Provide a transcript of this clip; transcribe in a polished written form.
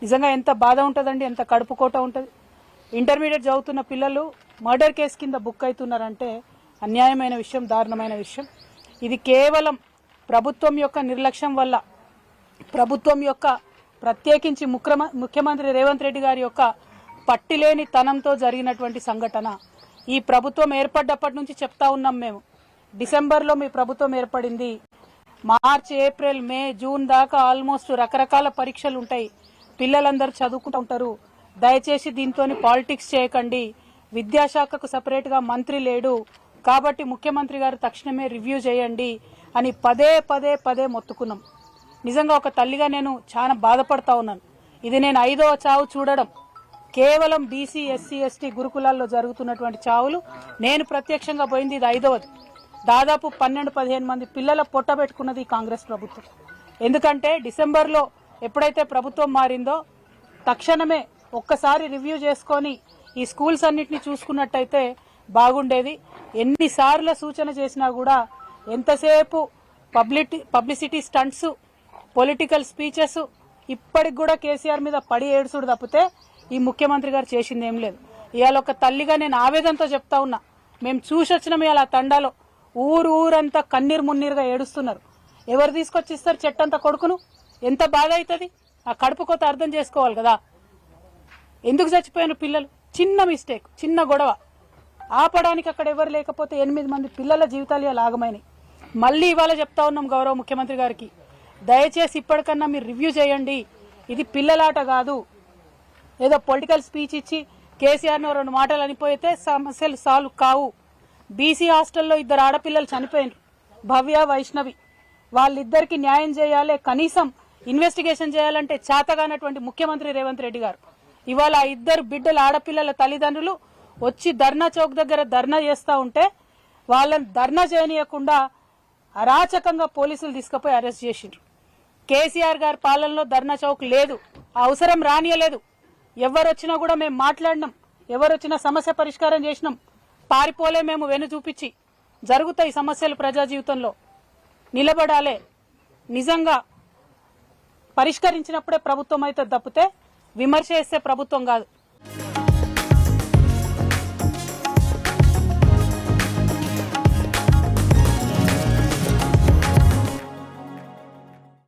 నిజంగా ఎంత బాధ ఉంటుందండి, ఎంత కడుపుకోట ఉంటుంది. ఇంటర్మీడియట్ చదువుతున్న పిల్లలు మర్డర్ కేసు కింద బుక్ అవుతున్నారంటే అన్యాయమైన విషయం, దారుణమైన విషయం. ఇది కేవలం ప్రభుత్వం యొక్క నిర్లక్ష్యం వల్ల, ప్రభుత్వం యొక్క ప్రత్యేకించి ముఖ్యమంత్రి రేవంత్ రెడ్డి గారి యొక్క పట్టిలేని తనంతో జరిగినటువంటి సంఘటన. ఈ ప్రభుత్వం ఏర్పడ్డప్పటి నుంచి చెప్తా ఉన్నాం మేము. డిసెంబర్లో మీ ప్రభుత్వం ఏర్పడింది, మార్చ్, ఏప్రిల్, మే, జూన్ దాకా ఆల్మోస్ట్ రకరకాల పరీక్షలు ఉంటాయి. పిల్లలందరూ చదువుకుంటూ ఉంటారు. దయచేసి దీంతో పాలిటిక్స్ చేయకండి. విద్యాశాఖకు సపరేట్గా మంత్రి లేడు కాబట్టి ముఖ్యమంత్రి గారు తక్షణమే రివ్యూ చేయండి అని పదే పదే పదే మొత్తుకున్నాం. నిజంగా ఒక తల్లిగా నేను చాలా బాధపడతా ఉన్నాను. ఇది నేను 5వ చావు చూడడం. కేవలం బీసీ, ఎస్సీ, ఎస్టీ గురుకులాల్లో జరుగుతున్నటువంటి చావులు నేను ప్రత్యక్షంగా పోయింది ఇది 5వది. దాదాపు 12-15 మంది పిల్లల పొట్ట పెట్టుకున్నది కాంగ్రెస్ ప్రభుత్వం. ఎందుకంటే డిసెంబర్లో ఎప్పుడైతే ప్రభుత్వం మారిందో తక్షణమే ఒక్కసారి రివ్యూ చేసుకొని ఈ స్కూల్స్ అన్నిటిని చూసుకున్నట్టయితే బాగుండేది. ఎన్నిసార్లు సూచన చేసినా కూడా ఎంతసేపు పబ్లిసిటీ స్టంట్స్, పొలిటికల్ స్పీచెస్, ఇప్పటికి కూడా కేసీఆర్ మీద పడి ఏడుసుడు తప్పితే ఈ ముఖ్యమంత్రి గారు చేసింది ఏం లేదు. ఇవాళ ఒక తల్లిగా నేను ఆవేదనతో చెప్తా ఉన్నా. మేము చూసొచ్చినాం ఇవాళ తండాలో ఊరంతా కన్నీరు మున్నీరుగా ఏడుస్తున్నారు. ఎవరు తీసుకొచ్చి ఇస్తారు చెట్టంత కొడుకును? ఎంత బాధ అవుతుంది. ఆ కడుపు కొత్త అర్థం చేసుకోవాలి కదా. ఎందుకు చచ్చిపోయిన పిల్లలు? చిన్న మిస్టేక్, చిన్న గొడవ ఆపడానికి అక్కడ ఎవరు లేకపోతే 8 మంది పిల్లల జీవితాలు ఇలా ఆగమైనాయి. మళ్ళీ ఇవాళ చెప్తా ఉన్నాం గౌరవ ముఖ్యమంత్రి గారికి, దయచేసి ఇప్పటికన్నా మీరు రివ్యూ చేయండి. ఇది పిల్లలాట కాదు. ఏదో పొలిటికల్ స్పీచ్ ఇచ్చి కేసీఆర్ను 2 మాటలు అనిపోయితే సమస్యలు సాల్వ్ కావు. బీసీ హాస్టల్లో 2 ఆడపిల్లలు చనిపోయినారు, భవ్య, వైష్ణవి. వాళ్ళిద్దరికి న్యాయం చేయాలి, కనీసం ఇన్వెస్టిగేషన్ చేయాలంటే చేతగానటువంటి ముఖ్యమంత్రి రేవంత్ రెడ్డి గారు ఇవాళ 2 బిడ్డల ఆడపిల్లల తల్లిదండ్రులు వచ్చి ధర్నా చౌక్ దగ్గర ధర్నా చేస్తూ ఉంటే వాళ్ళని ధర్నా చేయనీయకుండా అరాచకంగా పోలీసులు తీసుకుపోయి అరెస్ట్ చేసిండ్రు. కేసీఆర్ గారి పాలనలో ధర్నా చౌక్ లేదు, అవసరం రానియలేదు. ఎవరు వచ్చినా కూడా మేము మాట్లాడినాం, ఎవరు వచ్చినా సమస్య పరిష్కారం చేసినాం. పారిపోలే మేము వెను చూపించి. జరుగుతాయి సమస్యలు ప్రజా జీవితంలో, నిలబడాలే. నిజంగా పరిష్కరించినప్పుడే ప్రభుత్వం అయితే తప్పితే విమర్శ చేస్తే ప్రభుత్వం కాదు.